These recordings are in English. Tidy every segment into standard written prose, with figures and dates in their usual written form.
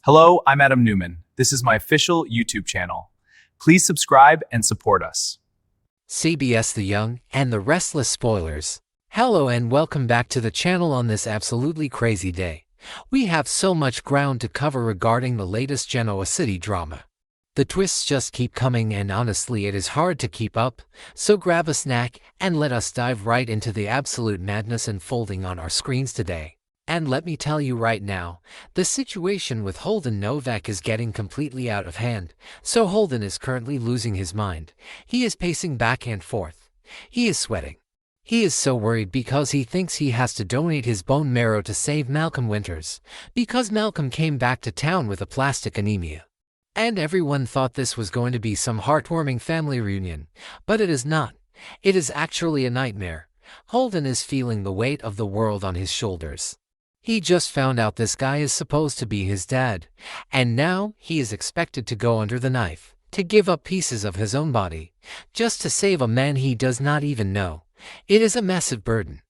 Hello, I'm Adam Newman. This is my official YouTube channel. Please subscribe and support us. CBS The Young and the Restless spoilers. Hello and welcome back to the channel on this absolutely crazy day. We have so much ground to cover regarding the latest Genoa City drama. The twists just keep coming and honestly it is hard to keep up, so grab a snack and let us dive right into the absolute madness unfolding on our screens today. And let me tell you right now, the situation with Holden Novak is getting completely out of hand, so Holden is currently losing his mind. He is pacing back and forth. He is sweating. He is so worried because he thinks he has to donate his bone marrow to save Malcolm Winters, because Malcolm came back to town with aplastic anemia. And everyone thought this was going to be some heartwarming family reunion, but it is not. It is actually a nightmare. Holden is feeling the weight of the world on his shoulders. He just found out this guy is supposed to be his dad, and now he is expected to go under the knife, to give up pieces of his own body, just to save a man he does not even know. It is a massive burden,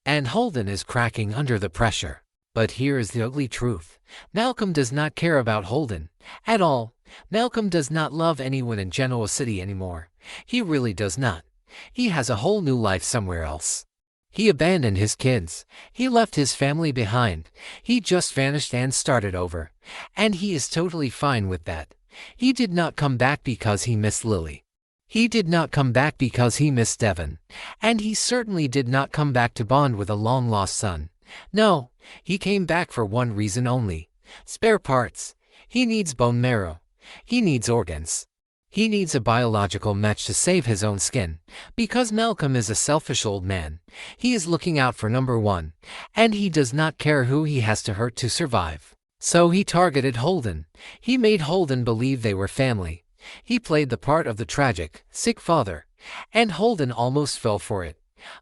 and Holden is cracking under the pressure. But here is the ugly truth. Malcolm does not care about Holden at all. Malcolm does not love anyone in Genoa City anymore. He really does not. He has a whole new life somewhere else. He abandoned his kids. He left his family behind. He just vanished and started over. And he is totally fine with that. He did not come back because he missed Lily. He did not come back because he missed Devon. And he certainly did not come back to bond with a long-lost son. No, he came back for one reason only. Spare parts. He needs bone marrow. He needs organs. He needs a biological match to save his own skin, because Malcolm is a selfish old man. He is looking out for number one, and he does not care who he has to hurt to survive. So he targeted Holden. He made Holden believe they were family. He played the part of the tragic, sick father, and Holden almost fell for it.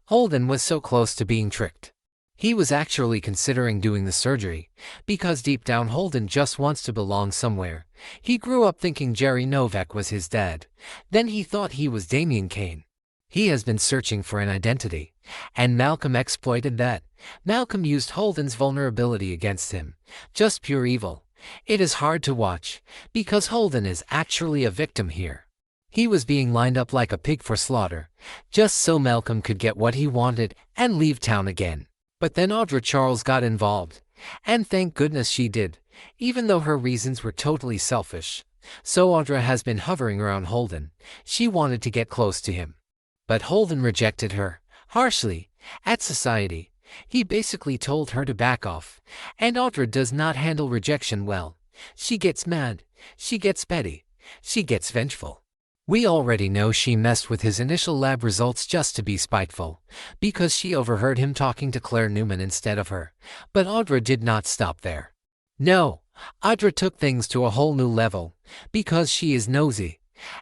Holden was so close to being tricked. He was actually considering doing the surgery, because deep down Holden just wants to belong somewhere. He grew up thinking Jerry Novak was his dad. Then he thought he was Damien Kane. He has been searching for an identity, and Malcolm exploited that. Malcolm used Holden's vulnerability against him. Just pure evil. It is hard to watch, because Holden is actually a victim here. He was being lined up like a pig for slaughter, just so Malcolm could get what he wanted and leave town again. But then Audra Charles got involved, and thank goodness she did, even though her reasons were totally selfish. So Audra has been hovering around Holden. She wanted to get close to him. But Holden rejected her, harshly, at society. He basically told her to back off, and Audra does not handle rejection well. She gets mad, she gets petty, she gets vengeful. We already know she messed with his initial lab results just to be spiteful, because she overheard him talking to Claire Newman instead of her. But Audra did not stop there. No, Audra took things to a whole new level, because she is nosy,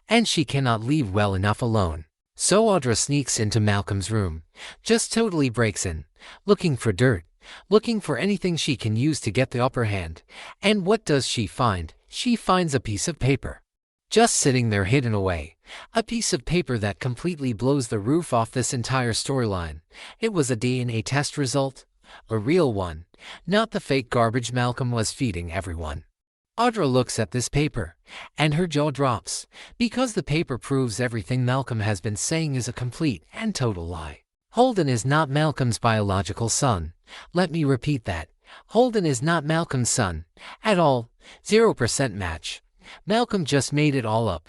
and she cannot leave well enough alone. So Audra sneaks into Malcolm's room, just totally breaks in, looking for dirt, looking for anything she can use to get the upper hand. And what does she find? She finds a piece of paper. Just sitting there hidden away. A piece of paper that completely blows the roof off this entire storyline. It was a DNA test result. A real one. Not the fake garbage Malcolm was feeding everyone. Audra looks at this paper, and her jaw drops, because the paper proves everything Malcolm has been saying is a complete and total lie. Holden is not Malcolm's biological son. Let me repeat that. Holden is not Malcolm's son. At all. 0% match. Malcolm just made it all up.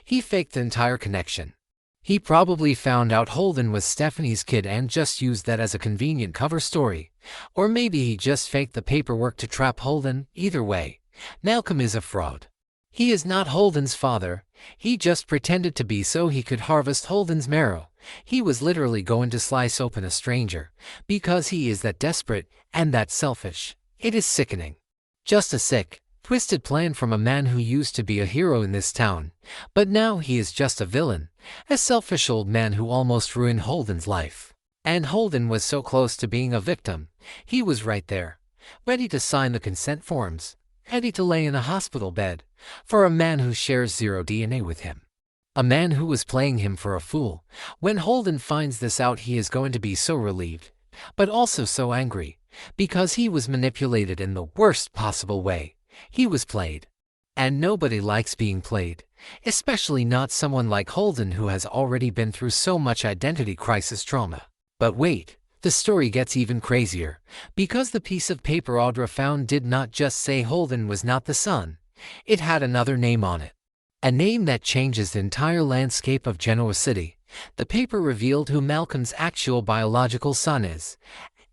He faked the entire connection. He probably found out Holden was Stephanie's kid and just used that as a convenient cover story. Or maybe he just faked the paperwork to trap Holden. Either way, Malcolm is a fraud. He is not Holden's father. He just pretended to be so he could harvest Holden's marrow. He was literally going to slice open a stranger, because he is that desperate and that selfish. It is sickening. Just a sick, twisted plan from a man who used to be a hero in this town, but now he is just a villain, a selfish old man who almost ruined Holden's life. And Holden was so close to being a victim. He was right there, ready to sign the consent forms, ready to lay in a hospital bed, for a man who shares zero DNA with him. A man who was playing him for a fool. When Holden finds this out, he is going to be so relieved, but also so angry, because he was manipulated in the worst possible way. He was played. And nobody likes being played, especially not someone like Holden who has already been through so much identity crisis trauma. But wait, the story gets even crazier, because the piece of paper Audra found did not just say Holden was not the son. It had another name on it. A name that changes the entire landscape of Genoa City. The paper revealed who Malcolm's actual biological son is.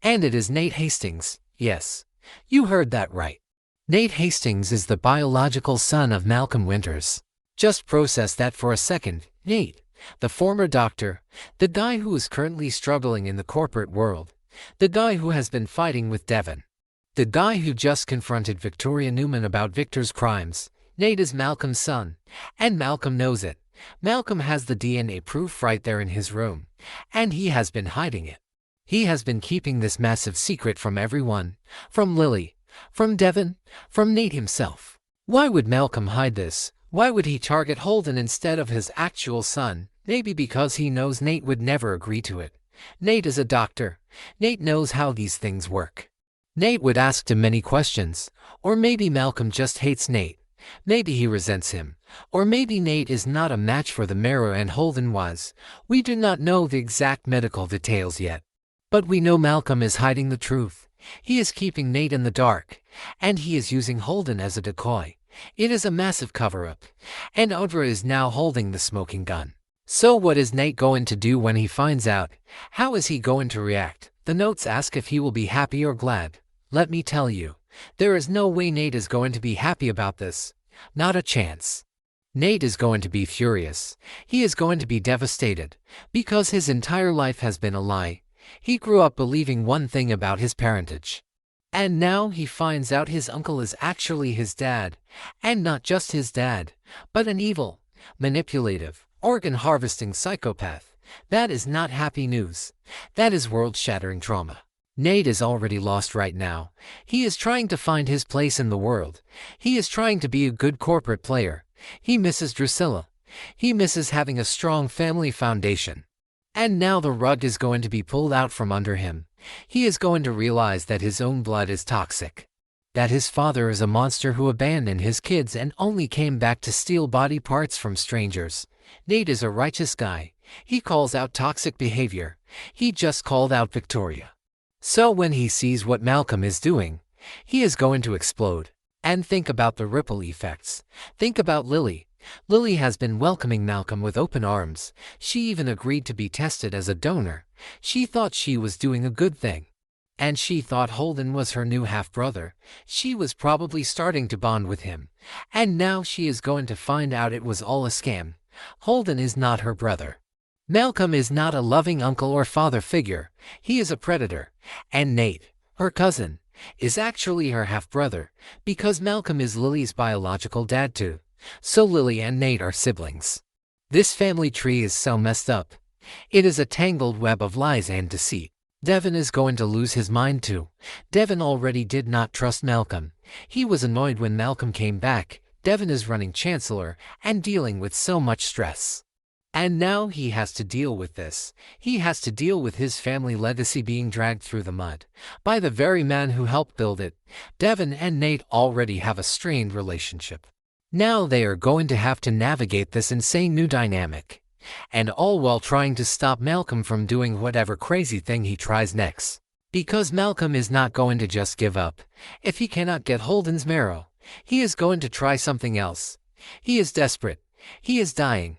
And it is Nate Hastings. Yes, you heard that right. Nate Hastings is the biological son of Malcolm Winters. Just process that for a second. Nate, the former doctor, the guy who is currently struggling in the corporate world, the guy who has been fighting with Devon, the guy who just confronted Victoria Newman about Victor's crimes. Nate is Malcolm's son, and Malcolm knows it. Malcolm has the DNA proof right there in his room, and he has been hiding it. He has been keeping this massive secret from everyone, from Lily, from Devon, from Nate himself. Why would Malcolm hide this? Why would he target Holden instead of his actual son? Maybe because he knows Nate would never agree to it. Nate is a doctor. Nate knows how these things work. Nate would ask him many questions. Or maybe Malcolm just hates Nate. Maybe he resents him. Or maybe Nate is not a match for the marrow and Holden was. We do not know the exact medical details yet. But we know Malcolm is hiding the truth. He is keeping Nate in the dark, and he is using Holden as a decoy. It is a massive cover-up, and Audra is now holding the smoking gun. So what is Nate going to do when he finds out? How is he going to react? The notes ask if he will be happy or glad. Let me tell you, there is no way Nate is going to be happy about this. Not a chance. Nate is going to be furious. He is going to be devastated, because his entire life has been a lie. He grew up believing one thing about his parentage. And now he finds out his uncle is actually his dad, and not just his dad, but an evil, manipulative, organ-harvesting psychopath. That is not happy news. That is world-shattering trauma. Nate is already lost right now. He is trying to find his place in the world. He is trying to be a good corporate player. He misses Drusilla. He misses having a strong family foundation. And now the rug is going to be pulled out from under him. He is going to realize that his own blood is toxic. That his father is a monster who abandoned his kids and only came back to steal body parts from strangers. Nate is a righteous guy. He calls out toxic behavior. He just called out Victoria. So when he sees what Malcolm is doing, he is going to explode. And think about the ripple effects. Think about Lily. Lily has been welcoming Malcolm with open arms. She even agreed to be tested as a donor. She thought she was doing a good thing. And she thought Holden was her new half-brother. She was probably starting to bond with him. And now she is going to find out it was all a scam. Holden is not her brother. Malcolm is not a loving uncle or father figure. He is a predator. And Nate, her cousin, is actually her half-brother, because Malcolm is Lily's biological dad too. So Lily and Nate are siblings. This family tree is so messed up. It is a tangled web of lies and deceit. Devon is going to lose his mind too. Devon already did not trust Malcolm. He was annoyed when Malcolm came back. Devon is running Chancellor and dealing with so much stress. And now he has to deal with this. He has to deal with his family legacy being dragged through the mud by the very man who helped build it. Devon and Nate already have a strained relationship. Now they are going to have to navigate this insane new dynamic. And all while trying to stop Malcolm from doing whatever crazy thing he tries next. Because Malcolm is not going to just give up. If he cannot get Holden's marrow, he is going to try something else. He is desperate. He is dying.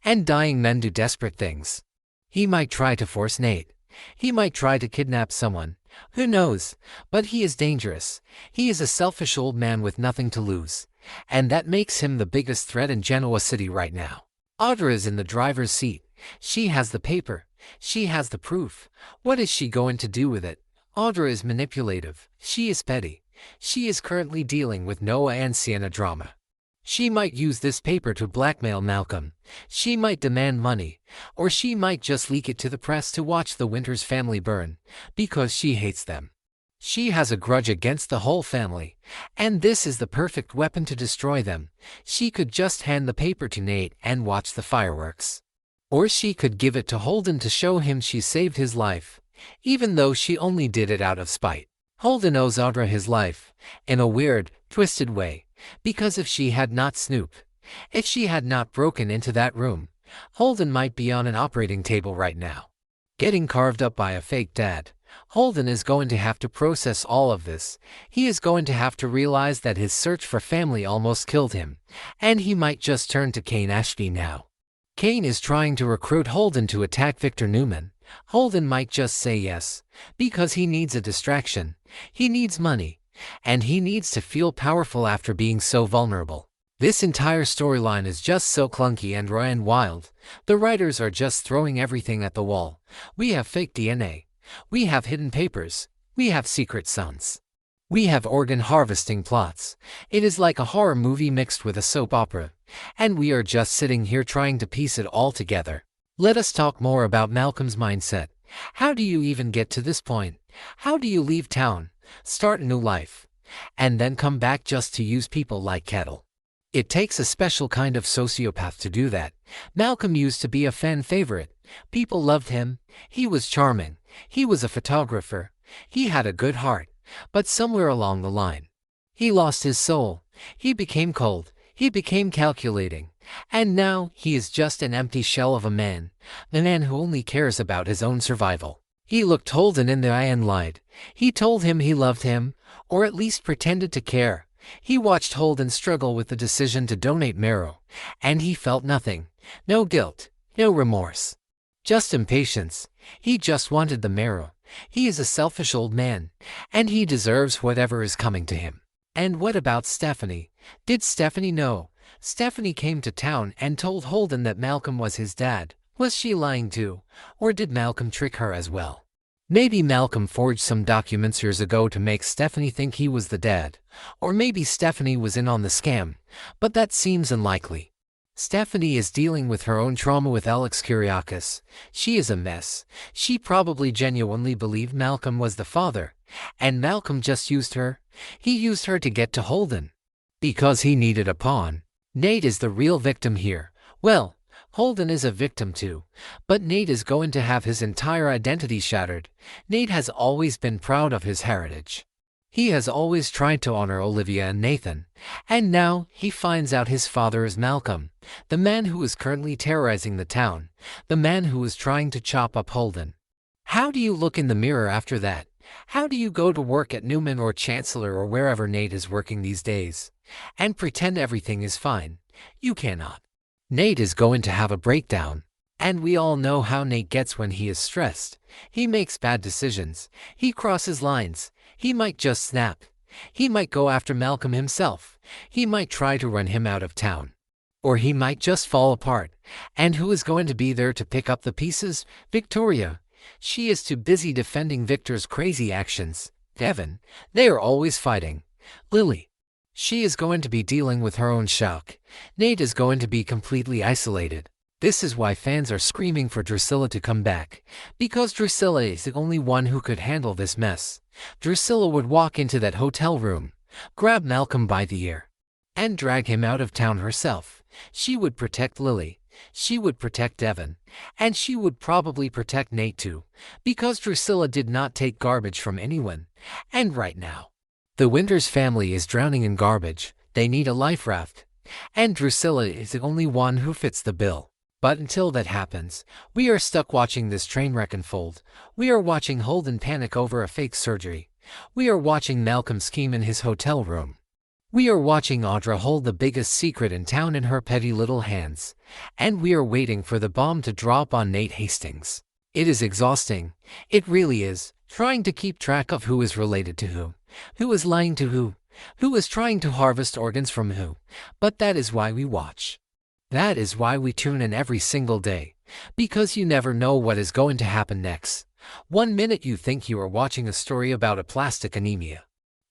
And dying men do desperate things. He might try to force Nate. He might try to kidnap someone. Who knows? But he is dangerous. He is a selfish old man with nothing to lose. And that makes him the biggest threat in Genoa City right now. Audra is in the driver's seat. She has the paper. She has the proof. What is she going to do with it? Audra is manipulative. She is petty. She is currently dealing with Noah and Sienna drama. She might use this paper to blackmail Malcolm. She might demand money. Or she might just leak it to the press to watch the Winters family burn. Because she hates them. She has a grudge against the whole family. And this is the perfect weapon to destroy them. She could just hand the paper to Nate and watch the fireworks. Or she could give it to Holden to show him she saved his life. Even though she only did it out of spite. Holden owes Audra his life, in a weird, twisted way, because if she had not snooped, if she had not broken into that room, Holden might be on an operating table right now, getting carved up by a fake dad. Holden is going to have to process all of this. He is going to have to realize that his search for family almost killed him, and he might just turn to Kane Ashby now. Kane is trying to recruit Holden to attack Victor Newman. Holden might just say yes, because he needs a distraction, he needs money, and he needs to feel powerful after being so vulnerable. This entire storyline is just so clunky and raw and wild. The writers are just throwing everything at the wall. We have fake DNA. We have hidden papers. We have secret sons. We have organ harvesting plots. It is like a horror movie mixed with a soap opera. And we are just sitting here trying to piece it all together. Let us talk more about Malcolm's mindset. How do you even get to this point? How do you leave town, start a new life, and then come back just to use people like cattle? It takes a special kind of sociopath to do that. Malcolm used to be a fan favorite. People loved him. He was charming. He was a photographer. He had a good heart. But somewhere along the line, he lost his soul. He became cold. He became calculating. And now he is just an empty shell of a man who only cares about his own survival. He looked Holden in the eye and lied. He told him he loved him, or at least pretended to care. He watched Holden struggle with the decision to donate marrow, and he felt nothing. No guilt, no remorse. Just impatience. He just wanted the marrow. He is a selfish old man, and he deserves whatever is coming to him. And what about Stephanie? Did Stephanie know? Stephanie came to town and told Holden that Malcolm was his dad. Was she lying too? Or did Malcolm trick her as well? Maybe Malcolm forged some documents years ago to make Stephanie think he was the dad. Or maybe Stephanie was in on the scam. But that seems unlikely. Stephanie is dealing with her own trauma with Alex Kyriakis. She is a mess. She probably genuinely believed Malcolm was the father. And Malcolm just used her. He used her to get to Holden. Because he needed a pawn. Nate is the real victim here. Well, Holden is a victim too, but Nate is going to have his entire identity shattered. Nate has always been proud of his heritage. He has always tried to honor Olivia and Nathan, and now he finds out his father is Malcolm, the man who is currently terrorizing the town, the man who is trying to chop up Holden. How do you look in the mirror after that? How do you go to work at Newman or Chancellor or wherever Nate is working these days, and pretend everything is fine? You cannot. Nate is going to have a breakdown. And we all know how Nate gets when he is stressed. He makes bad decisions. He crosses lines. He might just snap. He might go after Malcolm himself. He might try to run him out of town. Or he might just fall apart. And who is going to be there to pick up the pieces? Victoria. She is too busy defending Victor's crazy actions. Devin. They are always fighting. Lily. She is going to be dealing with her own shock. Nate is going to be completely isolated. This is why fans are screaming for Drusilla to come back. Because Drusilla is the only one who could handle this mess. Drusilla would walk into that hotel room, grab Malcolm by the ear, and drag him out of town herself. She would protect Lily. She would protect Devin. And she would probably protect Nate too. Because Drusilla did not take garbage from anyone. And right now, the Winters family is drowning in garbage. They need a life raft. And Drusilla is the only one who fits the bill. But until that happens, we are stuck watching this train wreck unfold. We are watching Holden panic over a fake surgery. We are watching Malcolm scheme in his hotel room. We are watching Audra hold the biggest secret in town in her petty little hands. And we are waiting for the bomb to drop on Nate Hastings. It is exhausting. It really is. Trying to keep track of who is related to who is lying to who is trying to harvest organs from who. But that is why we watch. That is why we tune in every single day. Because you never know what is going to happen next. One minute you think you are watching a story about aplastic anemia.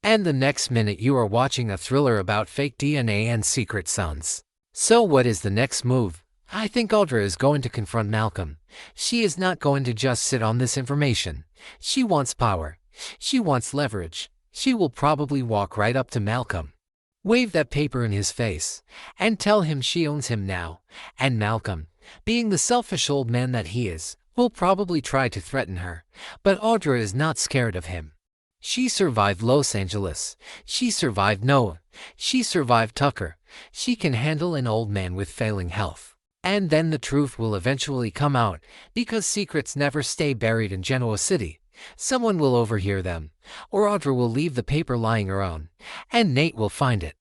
And the next minute you are watching a thriller about fake DNA and secret sons. So what is the next move? I think Audra is going to confront Malcolm. She is not going to just sit on this information. She wants power. She wants leverage. She will probably walk right up to Malcolm, wave that paper in his face, and tell him she owns him now. And Malcolm, being the selfish old man that he is, will probably try to threaten her. But Audra is not scared of him. She survived Los Angeles. She survived Noah. She survived Tucker. She can handle an old man with failing health. And then the truth will eventually come out, because secrets never stay buried in Genoa City. Someone will overhear them, or Audra will leave the paper lying around, and Nate will find it.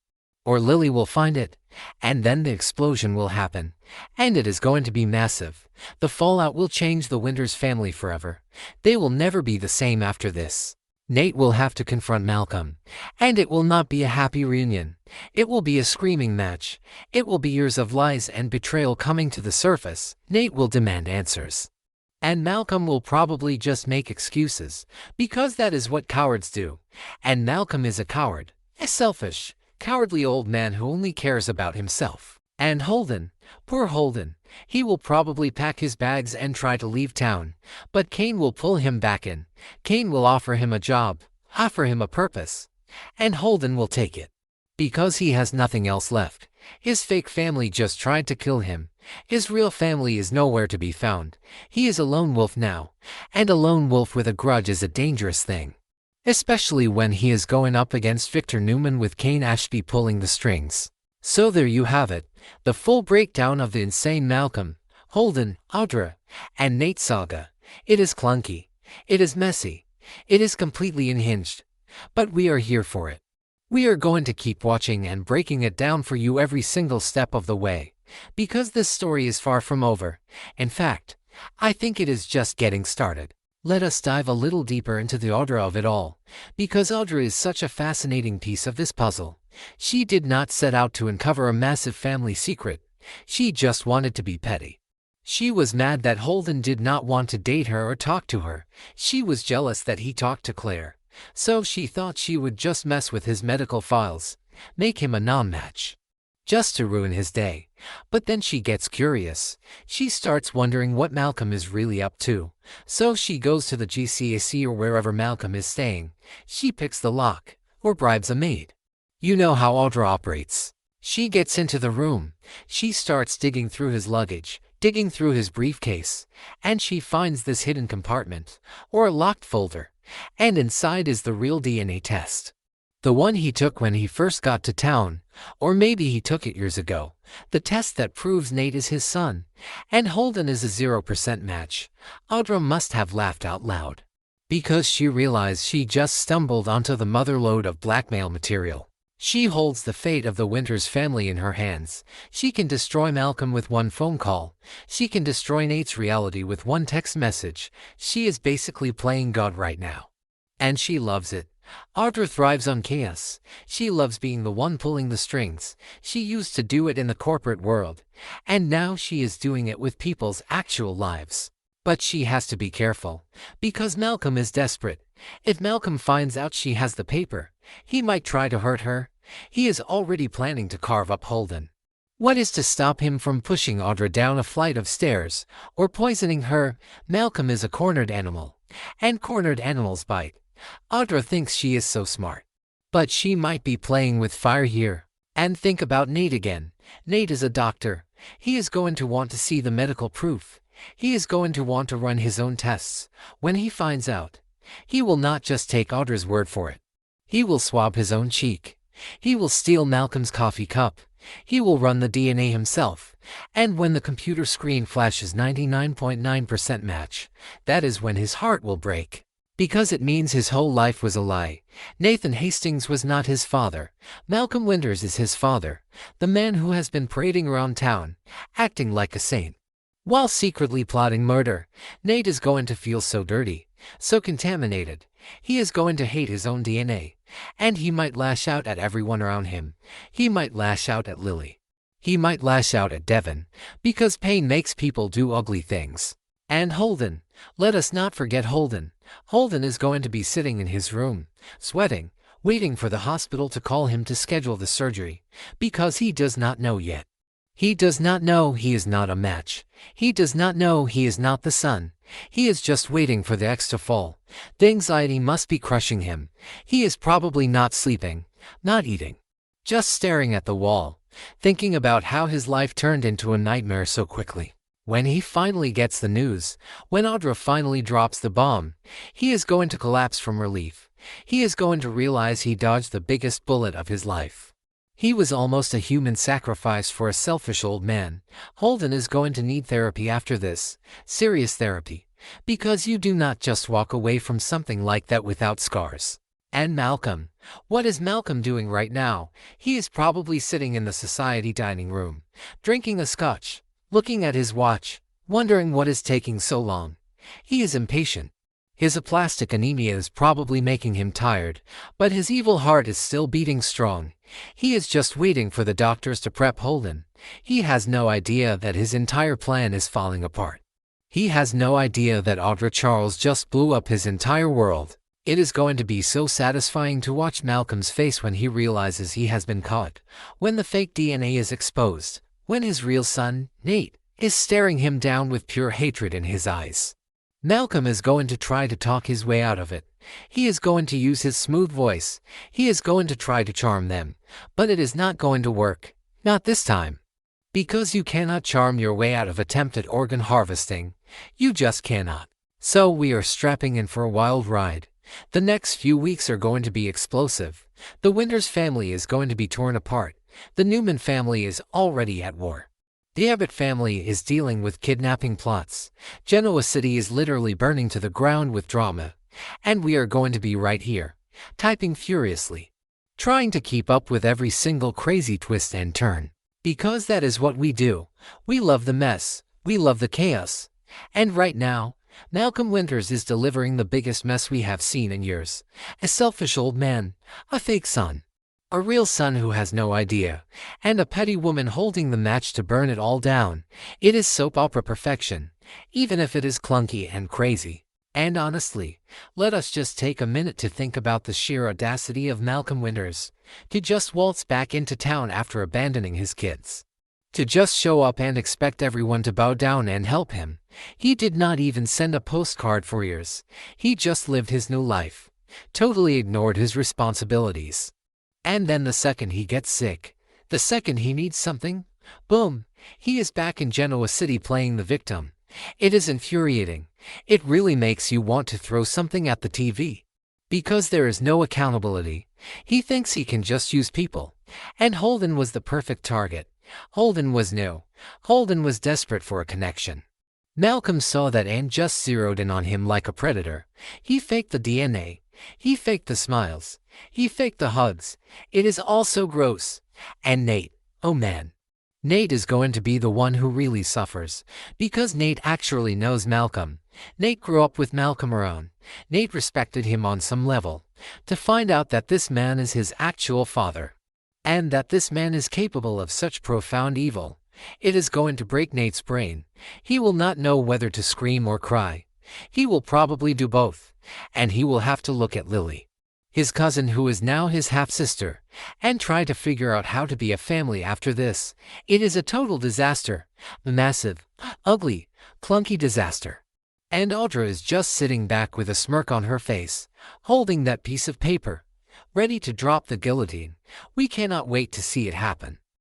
Or Lily will find it, and then the explosion will happen, and it is going to be massive. The fallout will change the Winters family forever. They will never be the same after this. Nate will have to confront Malcolm, and it will not be a happy reunion. It will be a screaming match. It will be years of lies and betrayal coming to the surface. Nate will demand answers. And Malcolm will probably just make excuses, because that is what cowards do. And Malcolm is a coward, a selfish, cowardly old man who only cares about himself. And Holden, poor Holden, he will probably pack his bags and try to leave town, but Kane will pull him back in. Kane will offer him a job, offer him a purpose, and Holden will take it. Because he has nothing else left. His fake family just tried to kill him. His real family is nowhere to be found. He is a lone wolf now, and a lone wolf with a grudge is a dangerous thing. Especially when he is going up against Victor Newman with Kane Ashby pulling the strings. So there you have it, the full breakdown of the insane Malcolm, Holden, Audra, and Nate saga. It is clunky. It is messy. It is completely unhinged. But we are here for it. We are going to keep watching and breaking it down for you every single step of the way, because this story is far from over. In fact, I think it is just getting started. Let us dive a little deeper into the Audra of it all, because Audra is such a fascinating piece of this puzzle. She did not set out to uncover a massive family secret. She just wanted to be petty. She was mad that Holden did not want to date her or talk to her. She was jealous that he talked to Claire. So she thought she would just mess with his medical files, make him a non-match, just to ruin his day. But then she gets curious. She starts wondering what Malcolm is really up to. So she goes to the GCAC or wherever Malcolm is staying. She picks the lock, or bribes a maid. You know how Audra operates. She gets into the room. She starts digging through his luggage, digging through his briefcase, and she finds this hidden compartment, or a locked folder, and inside is the real DNA test. The one he took when he first got to town, or maybe he took it years ago. The test that proves Nate is his son, and Holden is a 0% match. Audra must have laughed out loud, because she realized she just stumbled onto the motherlode of blackmail material. She holds the fate of the Winters family in her hands. She can destroy Malcolm with one phone call. She can destroy Nate's reality with one text message. She is basically playing God right now. And she loves it. Audra thrives on chaos. She loves being the one pulling the strings. She used to do it in the corporate world, and now she is doing it with people's actual lives. But she has to be careful, because Malcolm is desperate. If Malcolm finds out she has the paper, he might try to hurt her. He is already planning to carve up Holden. What is to stop him from pushing Audra down a flight of stairs, or poisoning her? Malcolm is a cornered animal, and cornered animals bite. Audra thinks she is so smart, but she might be playing with fire here. And think about Nate again. Nate is a doctor. He is going to want to see the medical proof. He is going to want to run his own tests. When he finds out, he will not just take Audra's word for it. He will swab his own cheek. He will steal Malcolm's coffee cup. He will run the DNA himself. And when the computer screen flashes 99.9% match, that is when his heart will break. Because it means his whole life was a lie. Nathan Hastings was not his father. Malcolm Winters is his father, the man who has been parading around town, acting like a saint, while secretly plotting murder. Nate is going to feel so dirty, so contaminated. He is going to hate his own DNA, and he might lash out at everyone around him. He might lash out at Lily. He might lash out at Devin, because pain makes people do ugly things. And Holden, let us not forget Holden. Holden is going to be sitting in his room, sweating, waiting for the hospital to call him to schedule the surgery, because he does not know yet. He does not know he is not a match. He does not know he is not the son. He is just waiting for the X to fall. The anxiety must be crushing him. He is probably not sleeping, not eating, just staring at the wall, thinking about how his life turned into a nightmare so quickly. When he finally gets the news, when Audra finally drops the bomb, he is going to collapse from relief. he is going to realize he dodged the biggest bullet of his life. He was almost a human sacrifice for a selfish old man. Holden is going to need therapy after this, serious therapy, because you do not just walk away from something like that without scars. And Malcolm, what is Malcolm doing right now? He is probably sitting in the society dining room, drinking a scotch, looking at his watch, wondering what is taking so long. He is impatient. His aplastic anemia is probably making him tired, but his evil heart is still beating strong. He is just waiting for the doctors to prep Holden. He has no idea that his entire plan is falling apart. He has no idea that Audra Charles just blew up his entire world. It is going to be so satisfying to watch Malcolm's face when he realizes he has been caught, when the fake DNA is exposed, when his real son, Nate, is staring him down with pure hatred in his eyes. Malcolm is going to try to talk his way out of it. He is going to use his smooth voice. He is going to try to charm them. But it is not going to work. Not this time. Because you cannot charm your way out of attempted organ harvesting. You just cannot. So we are strapping in for a wild ride. The next few weeks are going to be explosive. The Winters family is going to be torn apart. The Newman family is already at war. The Abbott family is dealing with kidnapping plots. Genoa City is literally burning to the ground with drama. And we are going to be right here, typing furiously, trying to keep up with every single crazy twist and turn. Because that is what we do. We love the mess. We love the chaos. And right now, Malcolm Winters is delivering the biggest mess we have seen in years. A selfish old man, a fake son, a real son who has no idea, and a petty woman holding the match to burn it all down. It is soap opera perfection, even if it is clunky and crazy. And honestly, let us just take a minute to think about the sheer audacity of Malcolm Winters, to just waltz back into town after abandoning his kids. To just show up and expect everyone to bow down and help him. He did not even send a postcard for years. He just lived his new life, totally ignored his responsibilities. And then the second he gets sick, the second he needs something, boom, he is back in Genoa City playing the victim. It is infuriating. It really makes you want to throw something at the TV. Because there is no accountability. He thinks he can just use people. And Holden was the perfect target. Holden was new. Holden was desperate for a connection. Malcolm saw that and just zeroed in on him like a predator. He faked the DNA. He faked the smiles. He faked the hugs. It is all so gross. And Nate, oh man. Nate is going to be the one who really suffers. Because Nate actually knows Malcolm. Nate grew up with Malcolm around. Nate respected him on some level. To find out that this man is his actual father. And that this man is capable of such profound evil. It is going to break Nate's brain. He will not know whether to scream or cry. He will probably do both. And he will have to look at Lily, his cousin who is now his half-sister, and try to figure out how to be a family after this. It is a total disaster. A massive, ugly, clunky disaster. And Audra is just sitting back with a smirk on her face, holding that piece of paper, ready to drop the guillotine. We cannot wait to see it happen.